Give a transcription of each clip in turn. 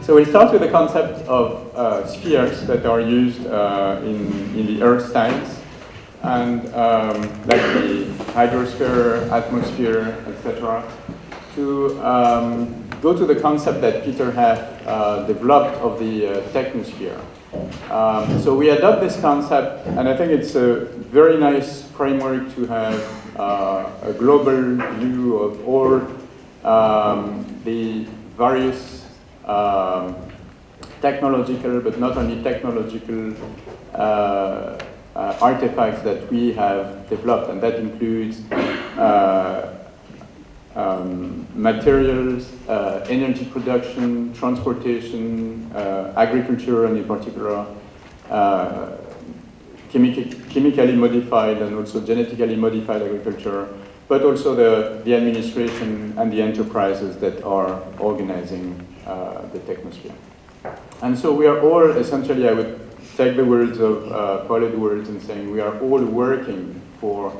So we'll start with the concept of spheres that are used in the Earth science, and like the hydrosphere, atmosphere, etc. To go to the concept that Peter had developed of the technosphere. So we adopt this concept, and I think it's a very nice framework to have a global view of all the various technological, but not only technological artifacts that we have developed, and that includes materials, energy production, transportation, agriculture, and in particular chemically modified and also genetically modified agriculture, but also the administration and the enterprises that are organizing the technosphere. And so we are all essentially, I would take the words of Paul Edwards and saying we are all working for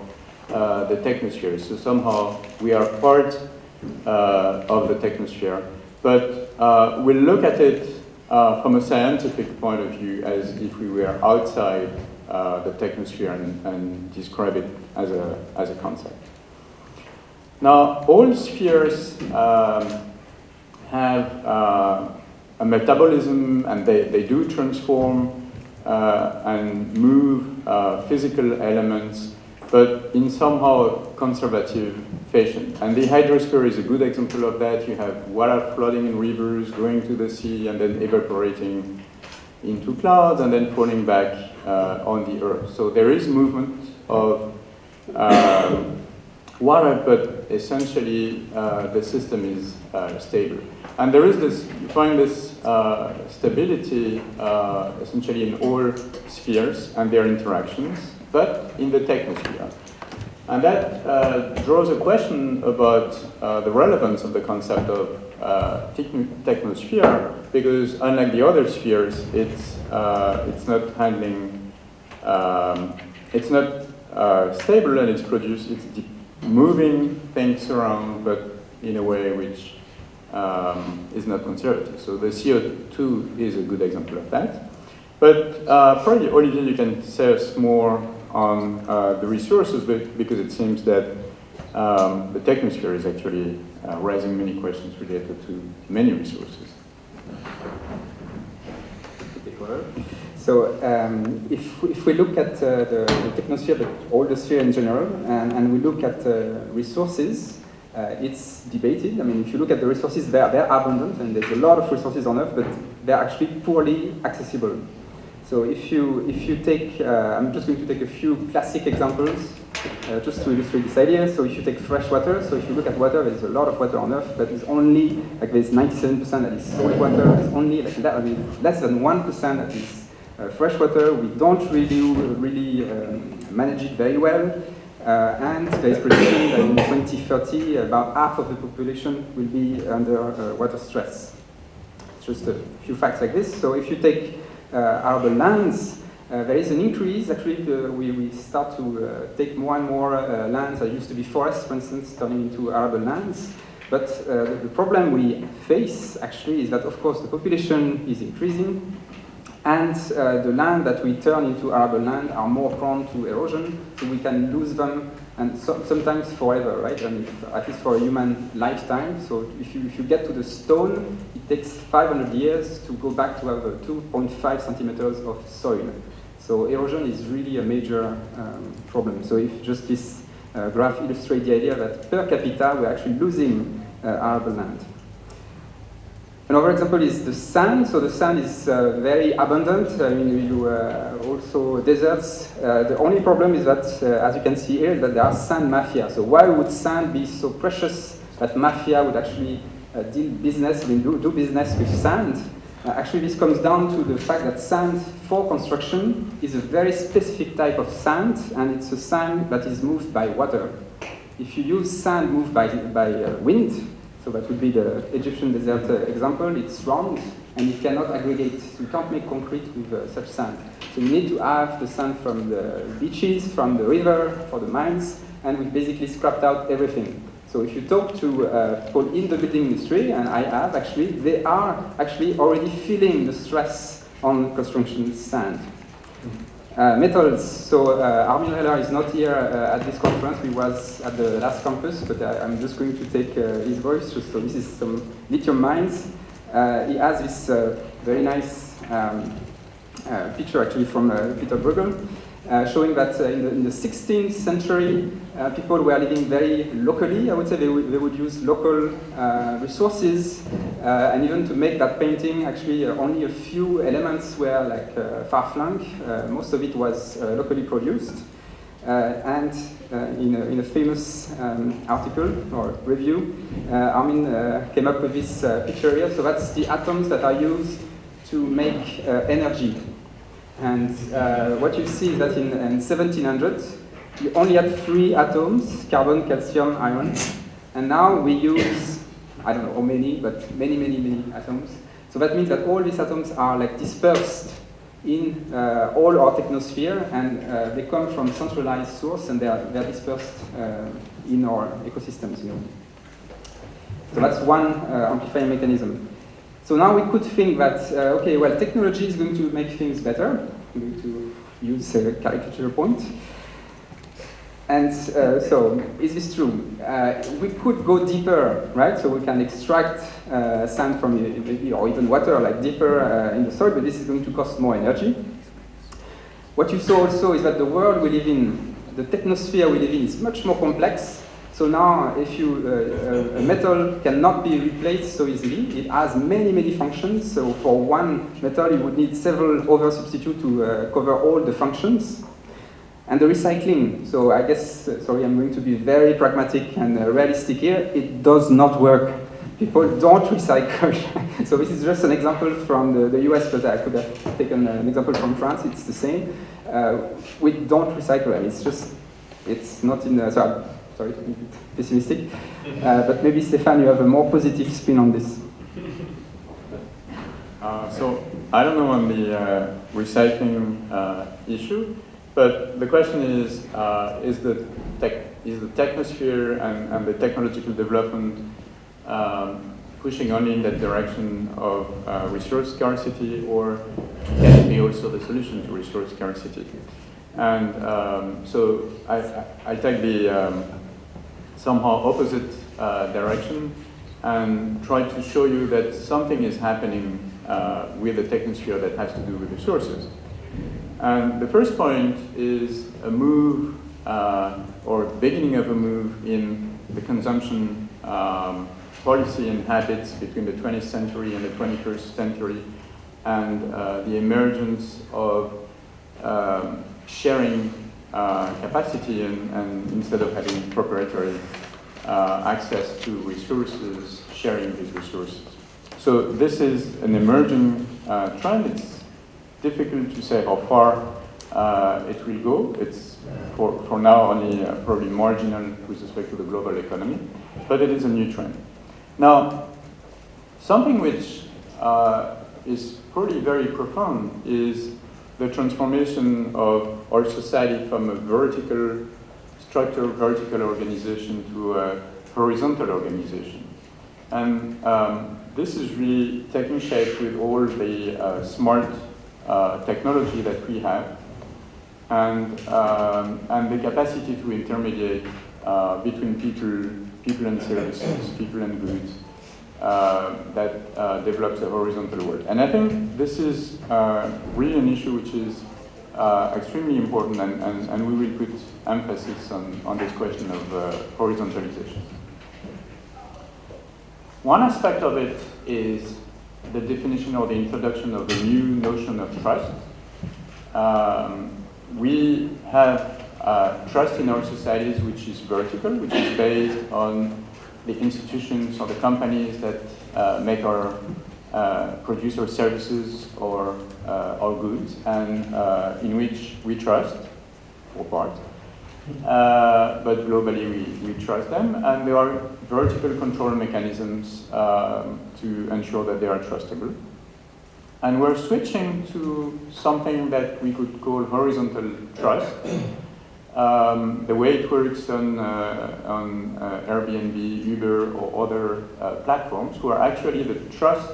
the technosphere. So somehow we are part of the technosphere, but we'll look at it from a scientific point of view as if we were outside the technosphere and describe it as a concept. Now, all spheres have a metabolism, and they do transform and move physical elements, but in somehow conservative fashion. And the hydrosphere is a good example of that. You have water flooding in rivers, going to the sea, and then evaporating into clouds, and then falling back on the earth. So there is movement of water, but essentially the system is stable. And there is this, you find this stability essentially in all spheres and their interactions, but in the technosphere. And that draws a question about the relevance of the concept of technosphere, because unlike the other spheres, it's not handling, it's not stable, and it's moving things around, but in a way which is not conservative. So the CO2 is a good example of that. But probably, Olivier, you can say us more on the resources, because it seems that the technosphere is actually raising many questions related to many resources. So if we look at the technosphere, but all the sphere in general, and we look at resources, it's debated. I mean, if you look at the resources, they're abundant, and there's a lot of resources on Earth, but they're actually poorly accessible. So if you take, I'm just going to take a few classic examples just to illustrate this idea. So if you take fresh water, so if you look at water, there's a lot of water on Earth, but there's only, like there's 97% that is salt water, there's only like less than 1% that is fresh water. We don't really manage it very well. And there is prediction that in 2030, about half of the population will be under water stress. Just a few facts like this. So if you take arable lands, there is an increase. Actually, we start to take more and more lands that used to be forests, for instance, turning into arable lands. But the problem we face, actually, is that, of course, the population is increasing, and the land that we turn into arable land are more prone to erosion, so we can lose them, and sometimes forever, right? I mean, at least for a human lifetime. So if you get to the stone, it takes 500 years to go back to have 2.5 centimeters of soil. So erosion is really a major problem. So if just this graph illustrates the idea that per capita we're actually losing arable land. Another example is the sand. So the sand is very abundant. I mean, you also deserts. The only problem is that, as you can see here, that there are sand mafia. So why would sand be so precious that mafia would actually do business with sand? Actually, this comes down to the fact that sand for construction is a very specific type of sand, and it's a sand that is moved by water. If you use sand moved by wind, so that would be the Egyptian desert example, it's round and it cannot aggregate. So you can't make concrete with such sand. So you need to have the sand from the beaches, from the river, for the mines, and we basically scrapped out everything. So if you talk to people in the building industry, and I have actually, they are actually already feeling the stress on construction sand. Metals, so Armin Heller is not here at this conference, he was at the last campus, but I'm just going to take his voice. So this is some lithium mines. He has this very nice picture actually from Peter Bruegel, showing that in the 16th century, people were living very locally. I would say they would use local resources, and even to make that painting, actually only a few elements were like far-flung. Most of it was locally produced. And in a famous article or review, Armin came up with this picture here. So that's the atoms that are used to make energy. And what you see is that in 1700, you only had 3 atoms, carbon, calcium, iron. And now we use, I don't know how many, but many, many, many atoms. So that means that all these atoms are like dispersed in all our technosphere, and they come from centralized source, and they're dispersed in our ecosystems. You know. So that's one amplifying mechanism. So now we could think that, okay, well, technology is going to make things better. I'm going to use a caricature point. And so, is this true? We could go deeper, right? So we can extract sand from, or even water, like deeper in the soil, but this is going to cost more energy. What you saw also is that the world we live in, the technosphere we live in, is much more complex. So now, if a metal cannot be replaced so easily, it has many, many functions. So for one metal, you would need several other substitutes to cover all the functions. And the recycling, so I guess, sorry, I'm going to be very pragmatic and realistic here, it does not work. People don't recycle. So this is just an example from the US, but I could have taken an example from France, it's the same. We don't recycle, I mean, it's not in the, sorry to be a bit pessimistic, but maybe Stéphane, you have a more positive spin on this. So I don't know on the recycling issue, but the question is the technosphere and the technological development pushing only in that direction of resource scarcity, or can it be also the solution to resource scarcity? And so I take the somehow opposite direction and try to show you that something is happening with the technosphere that has to do with resources. And the first point is a move, or the beginning of a move in the consumption policy and habits between the 20th century and the 21st century, and the emergence of sharing capacity and instead of having proprietary access to resources, sharing these resources. So this is an emerging trend. It's difficult to say how far it will go. It's for now only probably marginal with respect to the global economy, but it is a new trend. Now, something which is probably very profound is the transformation of our society from a vertical structure, vertical organization to a horizontal organization. And this is really taking shape with all the smart technology that we have, and the capacity to intermediate between people and services, people and goods, that develops a horizontal world. And I think this is really an issue which is extremely important, and we will put emphasis on this question of horizontalization. One aspect of it is the definition or the introduction of the new notion of trust. We have trust in our societies which is vertical, which is based on the institutions or the companies that make our produce our services or our goods, and in which we trust, for part. But globally we trust them, and there are vertical control mechanisms to ensure that they are trustable. And we're switching to something that we could call horizontal trust, the way it works on Airbnb, Uber, or other platforms, who are actually the trust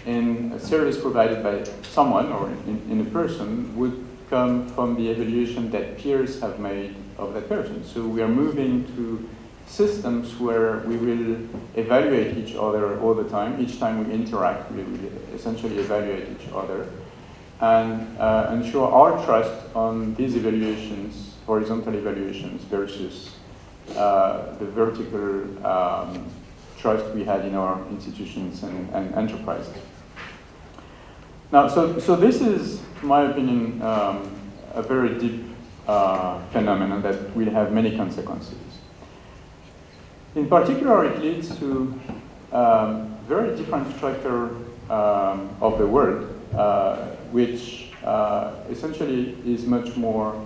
in a service provided by someone or in a person would come from the evaluation that peers have made of that person. So we are moving to systems where we will evaluate each other all the time. Each time we interact, we will essentially evaluate each other and ensure our trust on these evaluations, horizontal evaluations, versus the vertical trust we had in our institutions and enterprises. Now, so this is, in my opinion, a very deep phenomenon that will have many consequences. In particular, it leads to very different structure of the world, which essentially is much more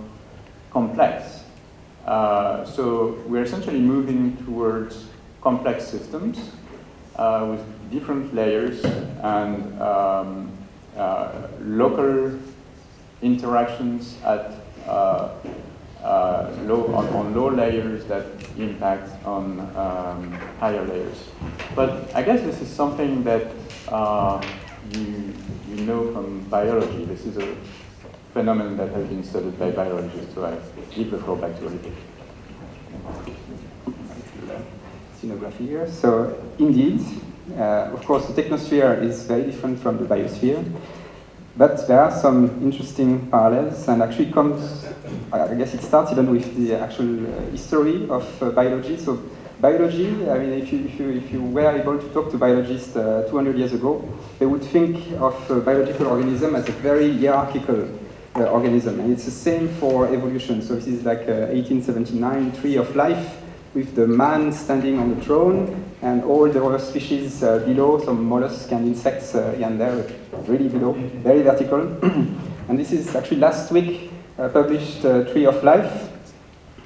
complex. So we're essentially moving towards complex systems with different layers and local interactions at on low layers that impact on higher layers. But I guess this is something that you know from biology. This is a phenomenon that has been studied by biologists. So I give the floor back to Olivier. Scenography here. So indeed, of course, the technosphere is very different from the biosphere. But there are some interesting parallels, and actually comes, I guess it starts even with the actual history of biology. So biology, I mean, if you were able to talk to biologists 200 years ago, they would think of biological organism as a very hierarchical organism, and it's the same for evolution. So this is like 1879 tree of life, with the man standing on the throne, and all the other species below, some mollusks and insects here and there, really below, very vertical. And this is actually last week published Tree of Life.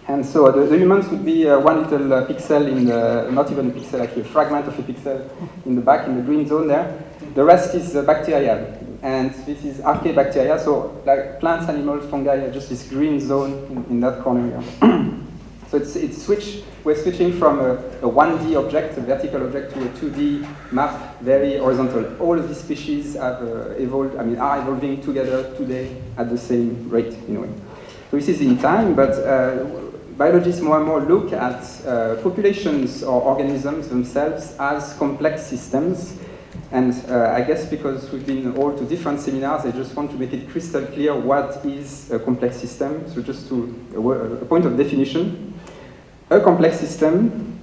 And so the humans would be one little pixel in the, not even a pixel, actually a fragment of a pixel in the back, in the green zone there. The rest is bacteria. And this is archaebacteria, so like plants, animals, fungi, just this green zone in that corner here. So we're switching from a 1D object, a vertical object, to a 2D map, very horizontal. All of these species have evolved, I mean, are evolving together today at the same rate, in a way. So this is in time, but biologists more and more look at populations or organisms themselves as complex systems. And I guess because we've been all to different seminars, I just want to make it crystal clear what is a complex system. So just to a point of definition. A complex system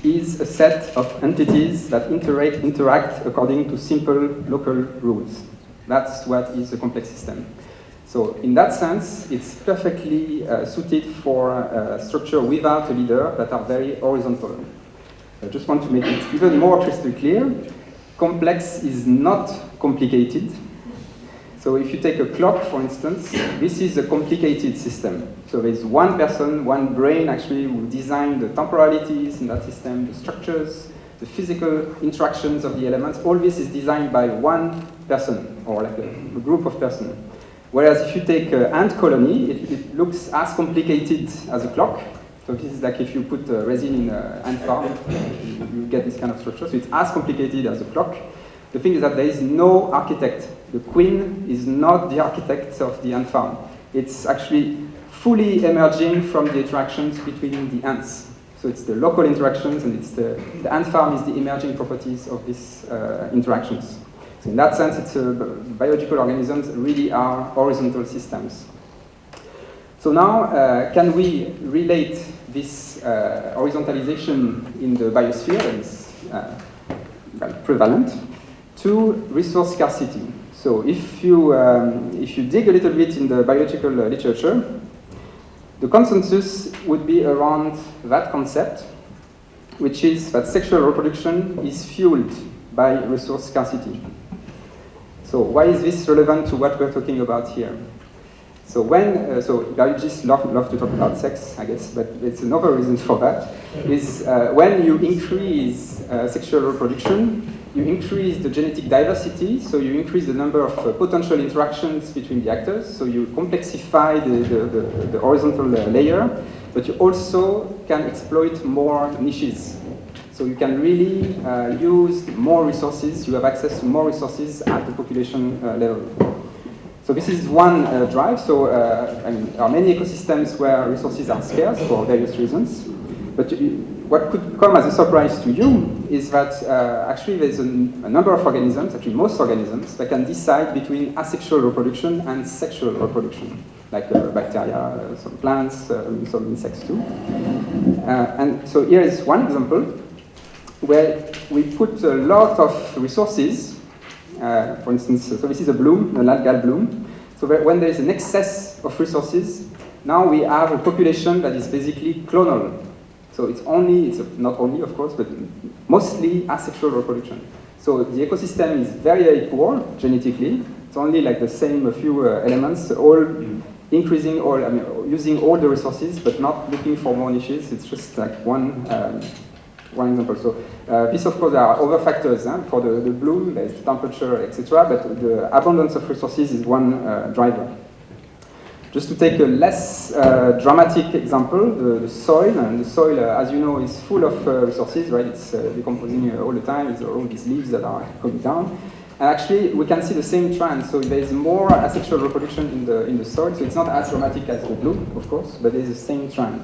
is a set of entities that interact according to simple local rules. That's what is a complex system. So in that sense, it's perfectly suited for a structure without a leader that are very horizontal. I just want to make it even more crystal clear. Complex is not complicated. So if you take a clock, for instance, this is a complicated system. So there's one person, one brain actually who designed the temporalities in that system, the structures, the physical interactions of the elements. All this is designed by one person, or like a group of persons. Whereas if you take an ant colony, it looks as complicated as a clock. So this is like if you put resin in an ant farm, you get this kind of structure. So it's as complicated as a clock. The thing is that there is no architect. The queen is not the architect of the ant farm. It's actually fully emerging from the interactions between the ants. So it's the local interactions, and it's the ant farm is the emerging properties of these interactions. So in that sense, it's biological organisms really are horizontal systems. So now, can we relate this horizontalization in the biosphere, that is prevalent, to resource scarcity? So if you dig a little bit in the biological literature, the consensus would be around that concept, which is that sexual reproduction is fueled by resource scarcity. So why is this relevant to what we're talking about here? So so biologists love to talk about sex, I guess, but it's another reason for that, is when you increase sexual reproduction, you increase the genetic diversity, so you increase the number of potential interactions between the actors, so you complexify the horizontal layer, but you also can exploit more niches. So you can really use more resources, you have access to more resources at the population level. So this is one drive, so I mean, there are many ecosystems where resources are scarce for various reasons, but what could come as a surprise to you is that actually there's a number of organisms, actually most organisms, that can decide between asexual reproduction and sexual reproduction, like bacteria, some plants, some insects too. And so here is one example where we put a lot of resources, for instance, so this is a bloom, an algal bloom. So when there is an excess of resources, now we have a population that is basically clonal. So it's not only, of course, but mostly asexual reproduction. So the ecosystem is very, very poor genetically. It's only like the same few elements, all increasing all, I mean, using all the resources, but not looking for more niches. It's just like one example. So this, of course, there are other factors for the bloom, there's temperature, etc. But the abundance of resources is one driver. Just to take a less dramatic example, the soil. And the soil, as you know, is full of resources, right? It's decomposing all the time. It's all these leaves that are coming down. And actually, we can see the same trend. So there is more asexual reproduction in the soil. So it's not as dramatic as the blue, of course, but there's the same trend.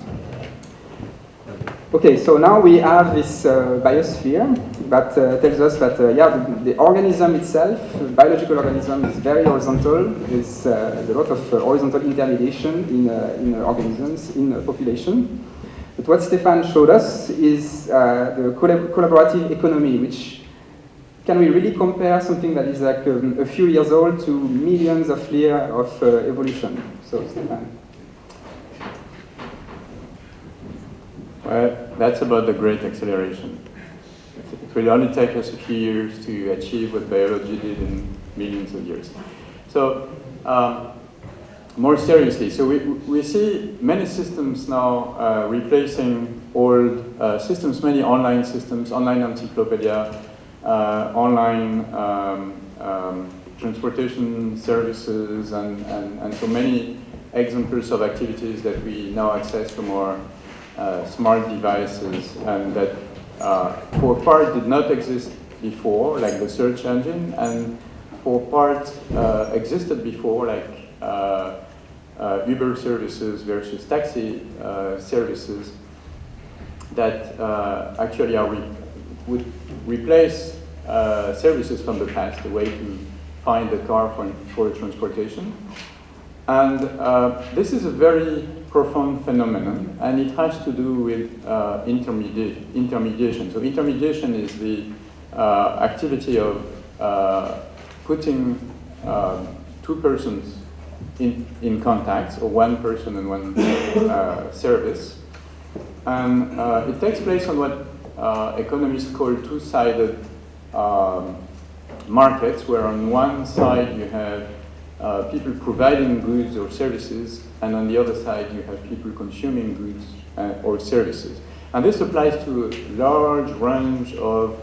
Okay, so now we have this biosphere that tells us that, the organism itself, the biological organism, is very horizontal. There's a lot of horizontal intermediation in organisms, in a population. But what Stéphane showed us is the collaborative economy, which can we really compare something that is like a few years old to millions of years of evolution? So, Stéphane. Well, that's about the great acceleration. It will only take us a few years to achieve what biology did in millions of years. So, more seriously, so we see many systems now replacing old systems, many online systems, online encyclopedia, online transportation services, and so many examples of activities that we now access from our smart devices, and that for part did not exist before, like the search engine, and for part existed before, like Uber services versus taxi services that actually would replace services from the past, the way to find a car for transportation. And this is a very profound phenomenon, and it has to do with intermediation. So intermediation is the activity of putting two persons in contact, or one person and one service. And it takes place on what economists call two-sided markets, where on one side you have people providing goods or services, and on the other side you have people consuming goods or services. And this applies to a large range of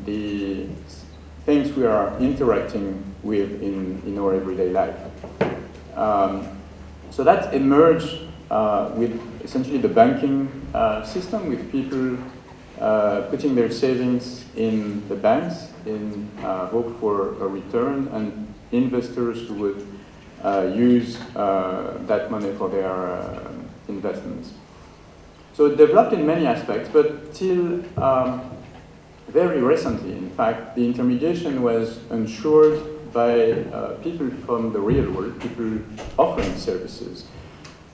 the things we are interacting with in our everyday life. So that emerged with essentially the banking system, with people putting their savings in the banks in hope for a return, and investors who would use that money for their investments. So it developed in many aspects, but till very recently, in fact, the intermediation was ensured by people from the real world, people offering services.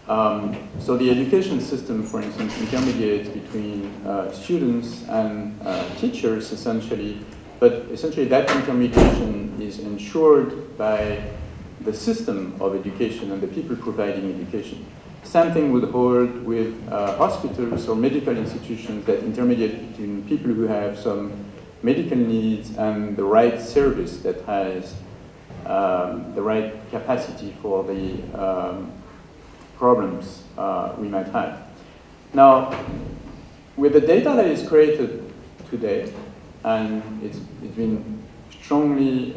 So the education system, for instance, intermediates between students and teachers, essentially, but essentially that intermediation is ensured by the system of education and the people providing education. Same thing would hold with hospitals or medical institutions that intermediate between people who have some medical needs and the right service that has the right capacity for the problems we might have. Now, with the data that is created today, and it's been strongly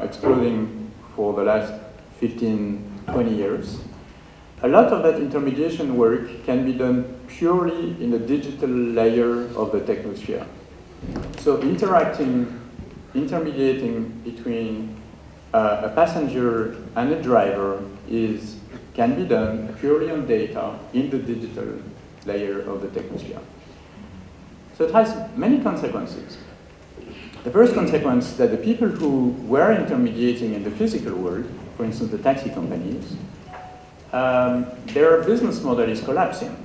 exploding for the last 15, 20 years. A lot of that intermediation work can be done purely in the digital layer of the technosphere. So intermediating between a passenger and a driver can be done purely on data in the digital layer of the technosphere. So it has many consequences. The first consequence is that the people who were intermediating in the physical world, for instance the taxi companies, their business model is collapsing.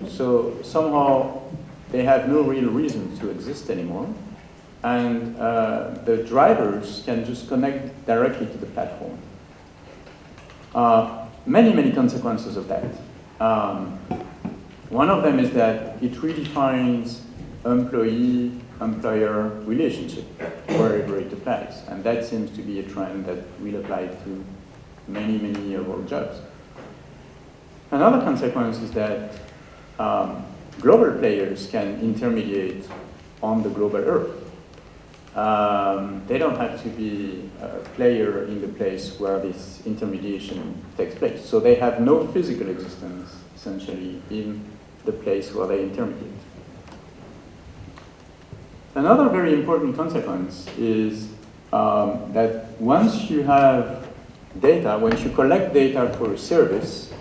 So somehow they have no real reason to exist anymore, and the drivers can just connect directly to the platform. Many consequences of that. One of them is that it redefines employee-employer relationship wherever it applies, and that seems to be a trend that will apply to many of our jobs. Another consequence is that global players can intermediate on the global earth. They don't have to be a player in the place where this intermediation takes place. So they have no physical existence, essentially, in the place where they intermediate. Another very important consequence is that once you have data, once you collect data for a service,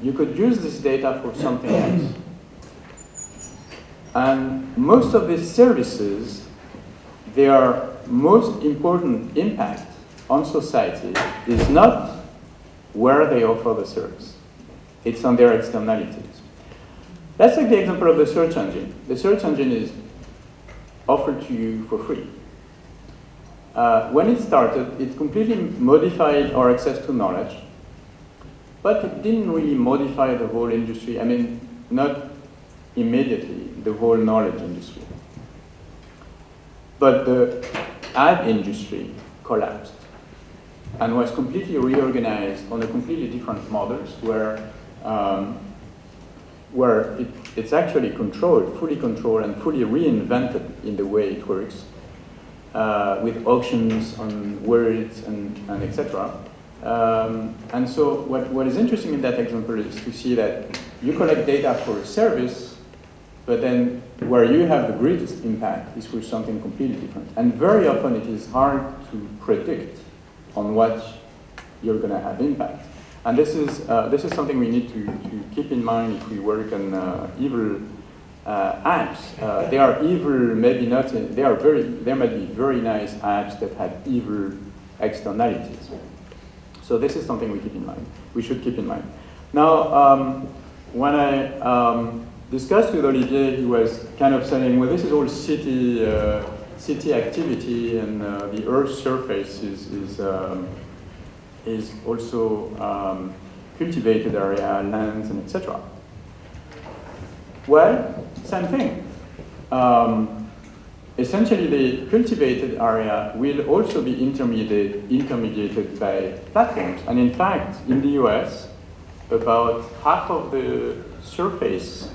you could use this data for something else. And most of these services, their most important impact on society is not where they offer the service. It's on their externalities. Let's take the example of the search engine. The search engine is offered to you for free. When it started, it completely modified our access to knowledge, but it didn't really modify the whole industry. I mean, not immediately, the whole knowledge industry. But the ad industry collapsed and was completely reorganized on a completely different models where it's actually controlled, fully controlled and fully reinvented in the way it works, with auctions on words and etc. And so what is interesting in that example is to see that you collect data for a service, but then where you have the greatest impact is for something completely different. And very often it is hard to predict on what you're going to have impact. And this is something we need to keep in mind if we work on evil apps. They are evil, maybe not. There might be very nice apps that have evil externalities. So this is something we keep in mind. We should keep in mind. Now, when I discussed with Olivier, he was kind of saying, well, this is all city activity, and the Earth's surface is also cultivated area, lands, and etc. Well, same thing. Essentially, the cultivated area will also be intermediated by platforms. And in fact, in the US, about half of the surface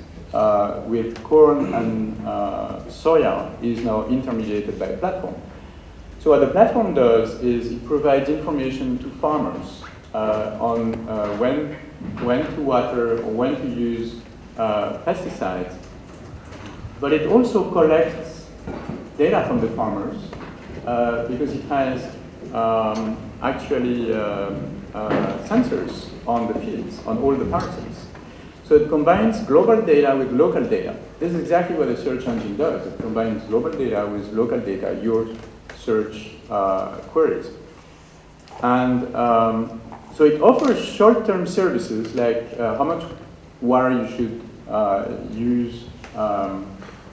with corn and soya is now intermediated by a platform. So what the platform does is it provides information to farmers on when to water or when to use pesticides. But it also collects data from the farmers because it has actually sensors on the fields, on all the parcels. So it combines global data with local data. This is exactly what a search engine does. It combines global data with local data, your search queries. And so it offers short-term services like how much water you should use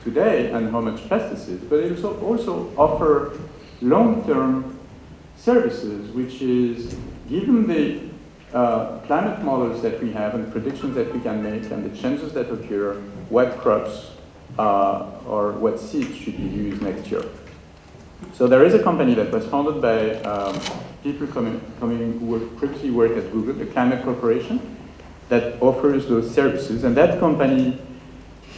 today and how much pesticides, but it also offers long-term services, which is given the climate models that we have and the predictions that we can make and the changes that occur, what crops or what seeds should be used next year. So there is a company that was founded by people who previously worked at Google, the Climate Corporation, that offers those services, and that company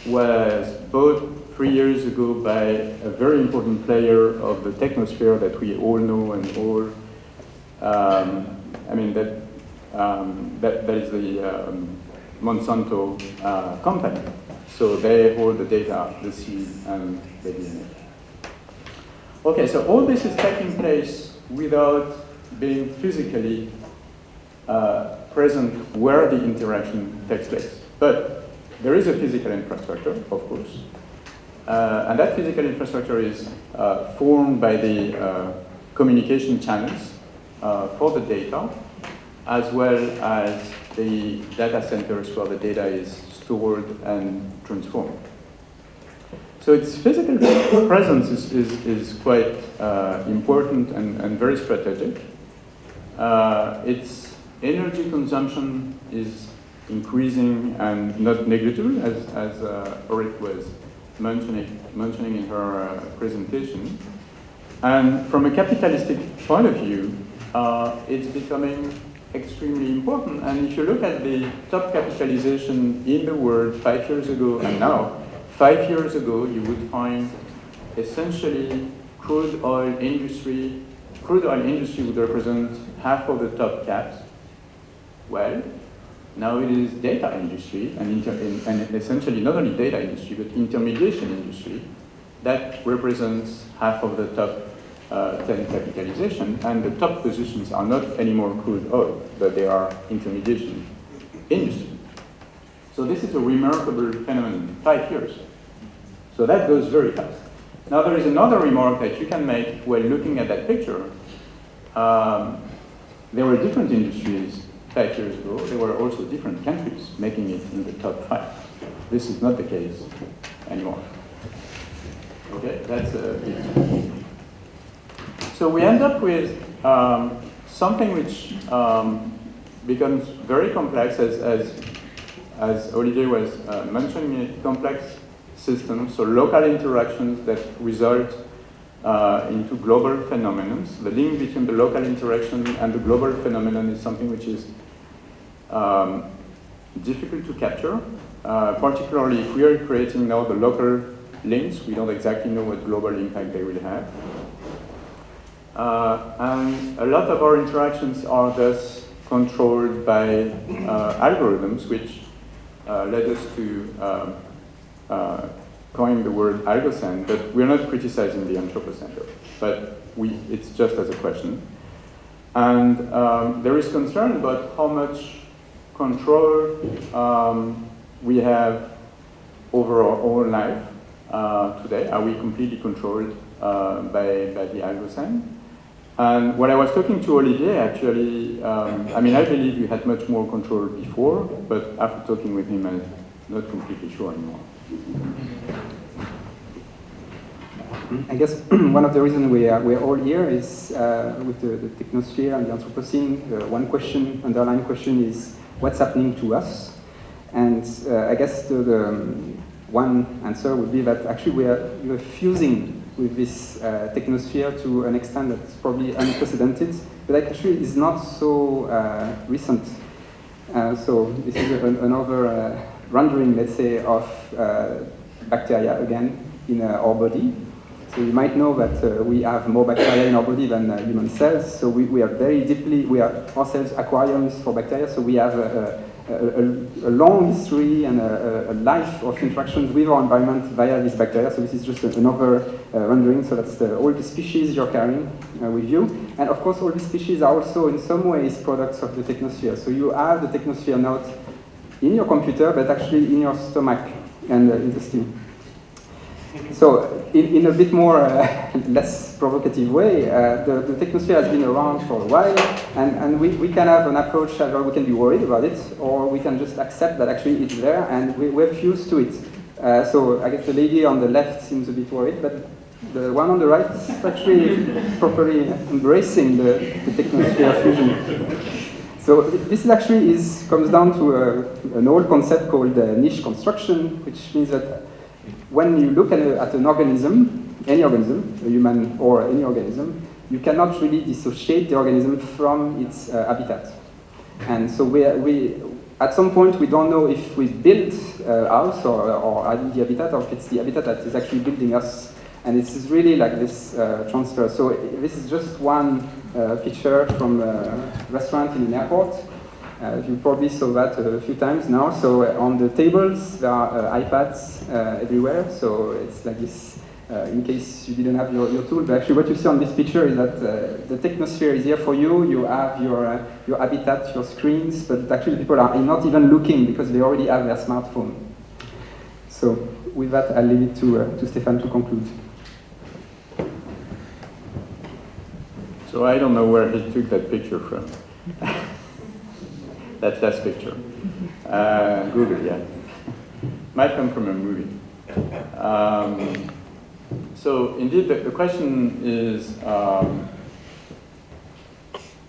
was bought 3 years ago by a very important player of the Technosphere that we all know and all. I mean, that is the Monsanto company. So they hold the data, the seed, and the DNA. Okay, so all this is taking place without being physically present where the interaction takes place. But there is a physical infrastructure, of course. And that physical infrastructure is formed by the communication channels for the data, as well as the data centers where the data is stored and transformed. So its physical presence is quite important and very strategic. Its energy consumption is increasing and not negligible, as Aurit was mentioning in her presentation. And from a capitalistic point of view, it's becoming extremely important. And if you look at the top capitalization in the world 5 years ago and now, 5 years ago, you would find essentially crude oil industry. Crude oil industry would represent half of the top caps. Well, now it is data industry, and essentially not only data industry, but intermediation industry that represents half of the top 10 capitalization, and the top positions are not anymore crude oil, but they are intermediation industry. So this is a remarkable phenomenon, 5 years. So that goes very fast. Now there is another remark that you can make while looking at that picture. There were different industries 5 years ago. There were also different countries making it in the top 5. This is not the case anymore. Okay, that's it. So we end up with something which becomes very complex, as Olivier was mentioning it, complex systems, so local interactions that result into global phenomena. The link between the local interaction and the global phenomenon is something which is difficult to capture, particularly if we are creating now the local links. We don't exactly know what global impact they will have. And a lot of our interactions are thus controlled by algorithms, which led us to coin the word Algocene, but we're not criticizing the Anthropocene, but it's just as a question. And there is concern about how much control we have over our own life today. Are we completely controlled by the Algocene? And when I was talking to Olivier, actually, I mean, I believe we had much more control before, but after talking with him, I'm not completely sure anymore. I guess one of the reasons we're all here is with the Technosphere and the Anthropocene. One question, underlying question, is what's happening to us? And I guess the one answer would be that actually we're fusing with this Technosphere to an extent that's probably unprecedented, but actually is not so recent. So this is another rendering, let's say, of bacteria again in our body. So you might know that we have more bacteria in our body than human cells. So we are very deeply, we are ourselves aquariums for bacteria. So we have a long history and a life of interactions with our environment via these bacteria. So this is just another rendering. So that's all the species you're carrying with you. And of course, all these species are also in some ways products of the Technosphere. So you have the Technosphere not in your computer, but actually in your stomach and intestine. So in a bit more less provocative way, the Technosphere has been around for a while, and we can have an approach either we can be worried about it, or we can just accept that actually it's there and we're fused to it. So I guess the lady on the left seems a bit worried, but the one on the right is actually properly embracing the Technosphere fusion. So this actually comes down to an old concept called niche construction, which means that when you look at an organism, any organism, a human or any organism, you cannot really dissociate the organism from its habitat. And so at some point we don't know if we built a house or added the habitat, or if it's the habitat that is actually building us. And this is really like this transfer. So this is just one picture from a restaurant in an airport. You probably saw that a few times now. So on the tables, there are iPads everywhere. So it's like this, in case you didn't have your tool. But actually what you see on this picture is that the Technosphere is here for you. You have your habitat, your screens, but actually people are not even looking because they already have their smartphone. So with that, I'll leave it to Stéphane to conclude. So I don't know where he took that picture from. That last picture. Google, yeah. Might come from a movie. So indeed, the question is,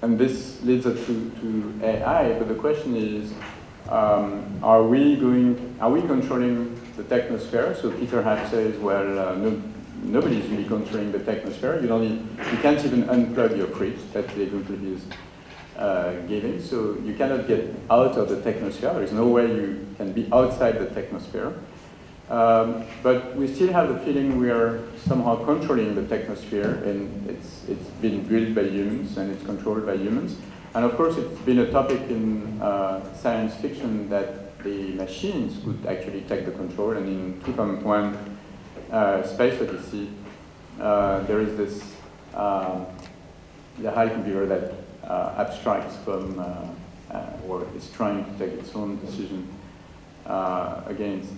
and this leads us to AI, but the question is, are we controlling the Technosphere? So Peter Hack says, well, nobody's really controlling the Technosphere. You can't even unplug your fridge that the Google is giving. So you cannot get out of the Technosphere. There is no way you can be outside the Technosphere. But we still have the feeling we are somehow controlling the Technosphere, and it's been built by humans and it's controlled by humans. And of course, it's been a topic in science fiction that the machines could actually take the control. And in 2001, Space Odyssey, there is this the high computer that abstracts from or is trying to take its own decision against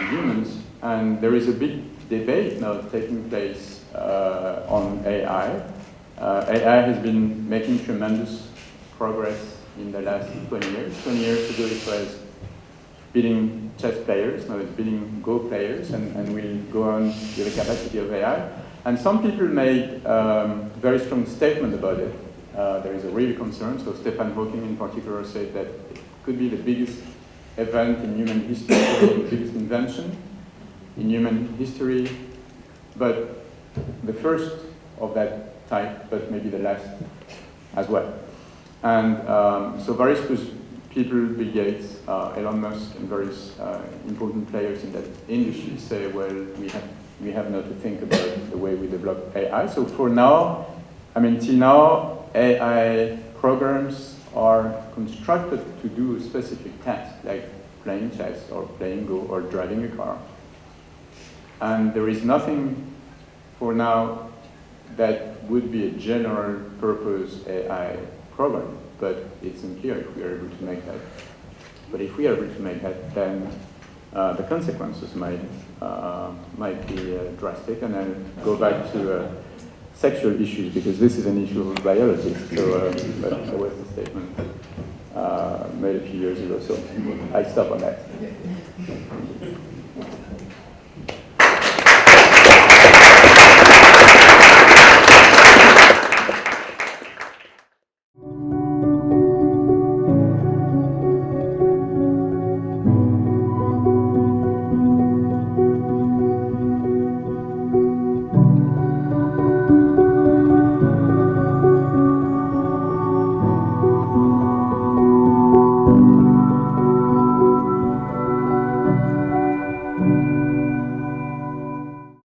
humans. And there is a big debate now taking place on AI. AI has been making tremendous progress in the last 20 years. 20 years ago it was beating chess players, now it's beating Go players, and we'll go on with the capacity of AI. And some people made very strong statement about it. There is a real concern. So Stephen Hawking in particular said that it could be the biggest event in human history, the biggest invention in human history, but the first of that type, but maybe the last as well. And so various people, Bill Gates, Elon Musk, and various important players in that industry say, well, we have now to think about the way we develop AI. So for now, till now, AI programs are constructed to do a specific task, like playing chess or playing Go or driving a car. And there is nothing for now that would be a general purpose AI program, but it's unclear if we are able to make that. But if we are able to make that, then the consequences might be drastic. And then go back to sexual issues, because this is an issue of biology. So that was a statement made a few years ago, so I stop on that.